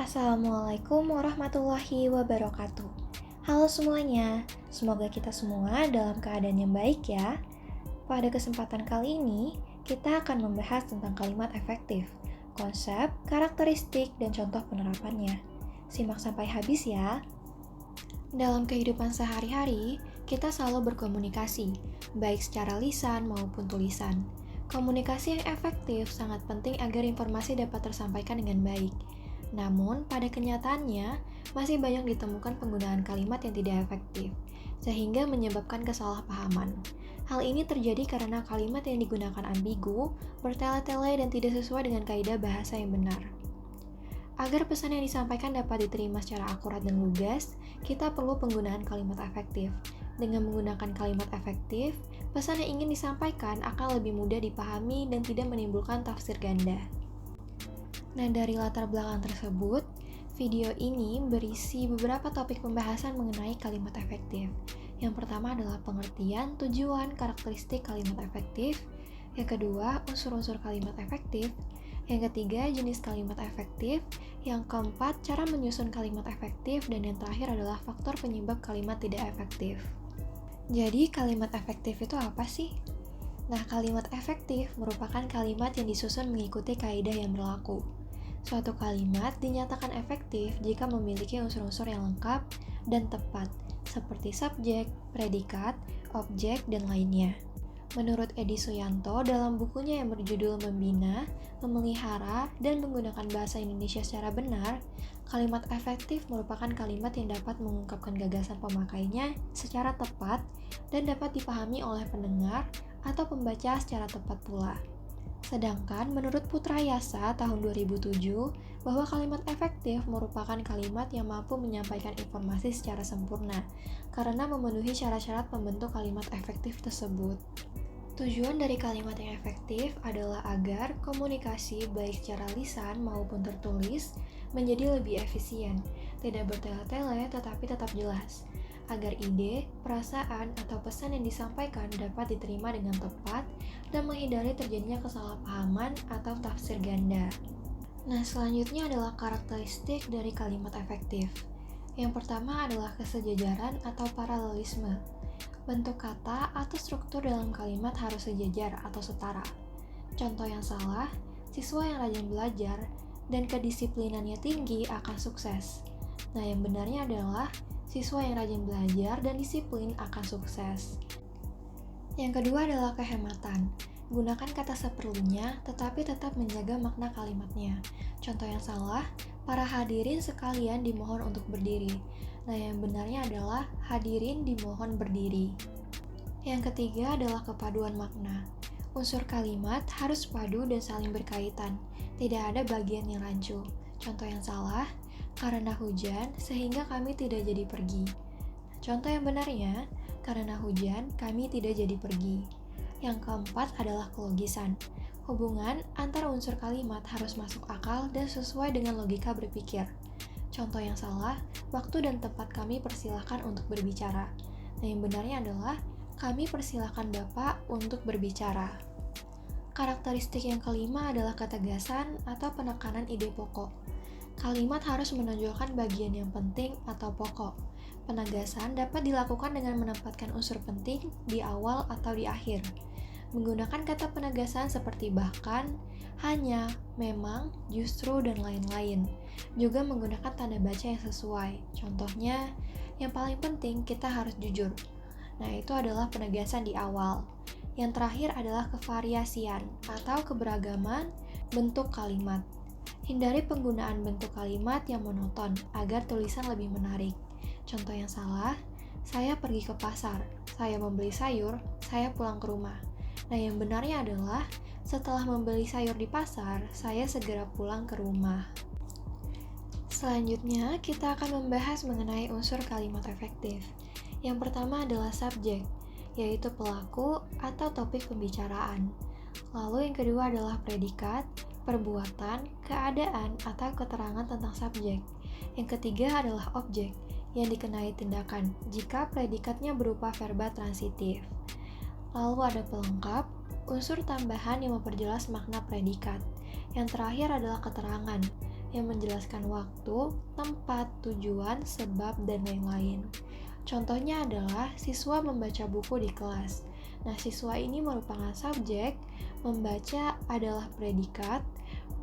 Assalamualaikum warahmatullahi wabarakatuh. Halo semuanya, semoga kita semua dalam keadaan yang baik ya. Pada kesempatan kali ini, kita akan membahas tentang kalimat efektif, konsep, karakteristik, dan contoh penerapannya. Simak sampai habis ya. Dalam kehidupan sehari-hari, kita selalu berkomunikasi, baik secara lisan maupun tulisan. Komunikasi yang efektif sangat penting agar informasi dapat tersampaikan dengan baik. Namun, pada kenyataannya, masih banyak ditemukan penggunaan kalimat yang tidak efektif, sehingga menyebabkan kesalahpahaman. Hal ini terjadi karena kalimat yang digunakan ambigu, bertele-tele, dan tidak sesuai dengan kaidah bahasa yang benar. Agar pesan yang disampaikan dapat diterima secara akurat dan lugas, kita perlu penggunaan kalimat efektif. Dengan menggunakan kalimat efektif, pesan yang ingin disampaikan akan lebih mudah dipahami dan tidak menimbulkan tafsir ganda. Nah, dari latar belakang tersebut, video ini berisi beberapa topik pembahasan mengenai kalimat efektif. Yang pertama adalah pengertian, tujuan, karakteristik kalimat efektif. Yang kedua, unsur-unsur kalimat efektif. Yang ketiga, jenis kalimat efektif. Yang keempat, cara menyusun kalimat efektif. Dan yang terakhir adalah faktor penyebab kalimat tidak efektif. Jadi, kalimat efektif itu apa sih? Nah, kalimat efektif merupakan kalimat yang disusun mengikuti kaidah yang berlaku. Suatu kalimat dinyatakan efektif jika memiliki unsur-unsur yang lengkap dan tepat, seperti subjek, predikat, objek, dan lainnya. Menurut Edi Suyanto, dalam bukunya yang berjudul Membina, Memelihara, dan Menggunakan Bahasa Indonesia Secara Benar, kalimat efektif merupakan kalimat yang dapat mengungkapkan gagasan pemakainya secara tepat dan dapat dipahami oleh pendengar atau pembaca secara tepat pula. Sedangkan menurut Putra Yasa tahun 2007, bahwa kalimat efektif merupakan kalimat yang mampu menyampaikan informasi secara sempurna karena memenuhi syarat-syarat pembentuk kalimat efektif tersebut. Tujuan dari kalimat yang efektif adalah agar komunikasi baik secara lisan maupun tertulis menjadi lebih efisien, tidak bertele-tele tetapi tetap jelas, agar ide, perasaan, atau pesan yang disampaikan dapat diterima dengan tepat dan menghindari terjadinya kesalahpahaman atau tafsir ganda. Nah, selanjutnya adalah karakteristik dari kalimat efektif. Yang pertama adalah kesejajaran atau paralelisme. Bentuk kata atau struktur dalam kalimat harus sejajar atau setara. Contoh yang salah, siswa yang rajin belajar dan kedisiplinannya tinggi akan sukses. Nah, yang benarnya adalah siswa yang rajin belajar dan disiplin akan sukses. Yang kedua adalah kehematan. Gunakan kata seperlunya, tetapi tetap menjaga makna kalimatnya. Contoh yang salah, para hadirin sekalian dimohon untuk berdiri. Nah, yang benarnya adalah hadirin dimohon berdiri. Yang ketiga adalah kepaduan makna. Unsur kalimat harus padu dan saling berkaitan. Tidak ada bagian yang rancu. Contoh yang salah, karena hujan sehingga kami tidak jadi pergi. Contoh yang benarnya, karena hujan kami tidak jadi pergi. Yang keempat adalah kelogisan. Hubungan antar unsur kalimat harus masuk akal dan sesuai dengan logika berpikir. Contoh yang salah, waktu dan tempat kami persilahkan untuk berbicara. Nah, yang benarnya adalah kami persilahkan Bapak untuk berbicara. Karakteristik yang kelima adalah ketegasan atau penekanan ide pokok. Kalimat harus menonjolkan bagian yang penting atau pokok. Penegasan dapat dilakukan dengan menempatkan unsur penting di awal atau di akhir. Menggunakan kata penegasan seperti bahkan, hanya, memang, justru, dan lain-lain. Juga menggunakan tanda baca yang sesuai. Contohnya, yang paling penting kita harus jujur. Nah, itu adalah penegasan di awal. Yang terakhir adalah kevariasian atau keberagaman bentuk kalimat. Hindari penggunaan bentuk kalimat yang monoton agar tulisan lebih menarik. Contoh yang salah, saya pergi ke pasar, saya membeli sayur, saya pulang ke rumah. Nah, yang benarnya adalah setelah membeli sayur di pasar, saya segera pulang ke rumah. Selanjutnya, kita akan membahas mengenai unsur kalimat efektif. Yang pertama adalah subjek, yaitu pelaku atau topik pembicaraan. Lalu yang kedua adalah predikat, perbuatan, keadaan, atau keterangan tentang subjek. Yang ketiga adalah objek, yang dikenai tindakan, jika predikatnya berupa verba transitif. Lalu ada pelengkap, unsur tambahan yang memperjelas makna predikat. Yang terakhir adalah keterangan, yang menjelaskan waktu, tempat, tujuan, sebab, dan lain-lain. Contohnya adalah siswa membaca buku di kelas. Nah, siswa ini merupakan subjek, membaca adalah predikat,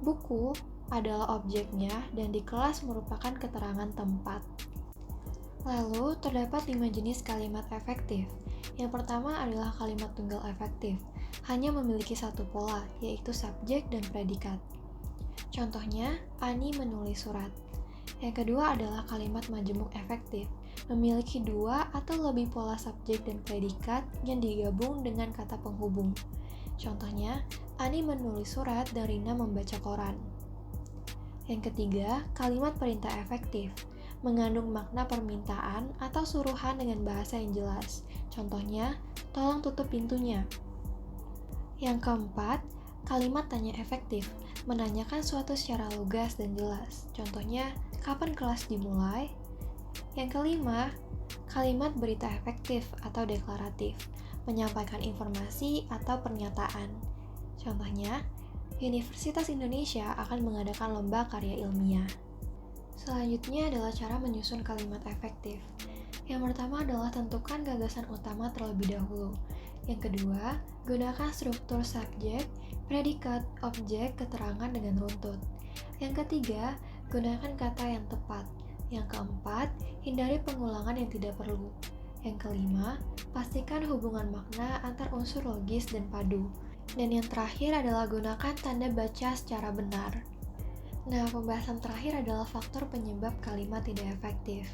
buku adalah objeknya, dan di kelas merupakan keterangan tempat. Lalu, terdapat 5 jenis kalimat efektif. Yang pertama adalah kalimat tunggal efektif, hanya memiliki satu pola, yaitu subjek dan predikat. Contohnya, Ani menulis surat. Yang kedua adalah kalimat majemuk efektif, memiliki dua atau lebih pola subjek dan predikat yang digabung dengan kata penghubung. Contohnya, Ani menulis surat dan Rina membaca koran. Yang ketiga, kalimat perintah efektif, mengandung makna permintaan atau suruhan dengan bahasa yang jelas. Contohnya, tolong tutup pintunya. Yang keempat, kalimat tanya efektif, menanyakan suatu secara lugas dan jelas. Contohnya, kapan kelas dimulai? Yang kelima, kalimat berita efektif atau deklaratif, menyampaikan informasi atau pernyataan. Contohnya, Universitas Indonesia akan mengadakan lomba karya ilmiah. Selanjutnya adalah cara menyusun kalimat efektif. Yang pertama adalah tentukan gagasan utama terlebih dahulu. Yang kedua, gunakan struktur subjek, predikat, objek, keterangan dengan runtut. Yang ketiga, gunakan kata yang tepat. Yang keempat, hindari pengulangan yang tidak perlu. Yang kelima, pastikan hubungan makna antar unsur logis dan padu. Dan yang terakhir adalah gunakan tanda baca secara benar. Nah, pembahasan terakhir adalah faktor penyebab kalimat tidak efektif.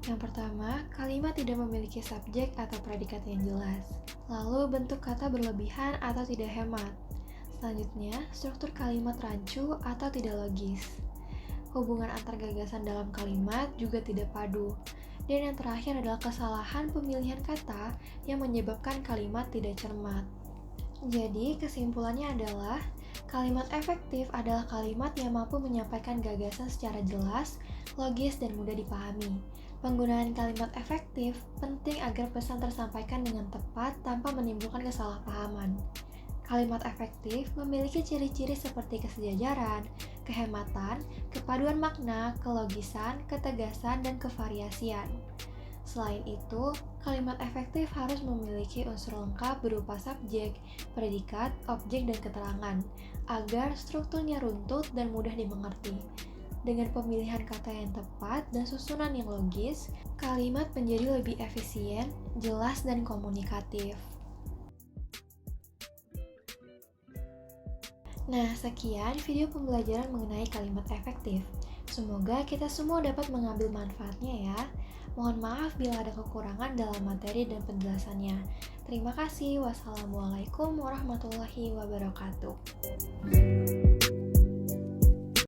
Yang pertama, kalimat tidak memiliki subjek atau predikat yang jelas. Lalu, bentuk kata berlebihan atau tidak hemat. Selanjutnya, struktur kalimat rancu atau tidak logis. Hubungan antar gagasan dalam kalimat juga tidak padu. Dan yang terakhir adalah kesalahan pemilihan kata yang menyebabkan kalimat tidak cermat. Jadi, kesimpulannya adalah kalimat efektif adalah kalimat yang mampu menyampaikan gagasan secara jelas, logis, dan mudah dipahami. Penggunaan kalimat efektif penting agar pesan tersampaikan dengan tepat tanpa menimbulkan kesalahpahaman. Kalimat efektif memiliki ciri-ciri seperti kesejajaran, kehematan, kepaduan makna, kelogisan, ketegasan, dan kevariasian. Selain itu, kalimat efektif harus memiliki unsur lengkap berupa subjek, predikat, objek, dan keterangan, agar strukturnya runtut dan mudah dimengerti. Dengan pemilihan kata yang tepat dan susunan yang logis, kalimat menjadi lebih efisien, jelas, dan komunikatif. Nah, sekian video pembelajaran mengenai kalimat efektif. Semoga kita semua dapat mengambil manfaatnya ya. Mohon maaf bila ada kekurangan dalam materi dan penjelasannya. Terima kasih. Wassalamualaikum warahmatullahi wabarakatuh.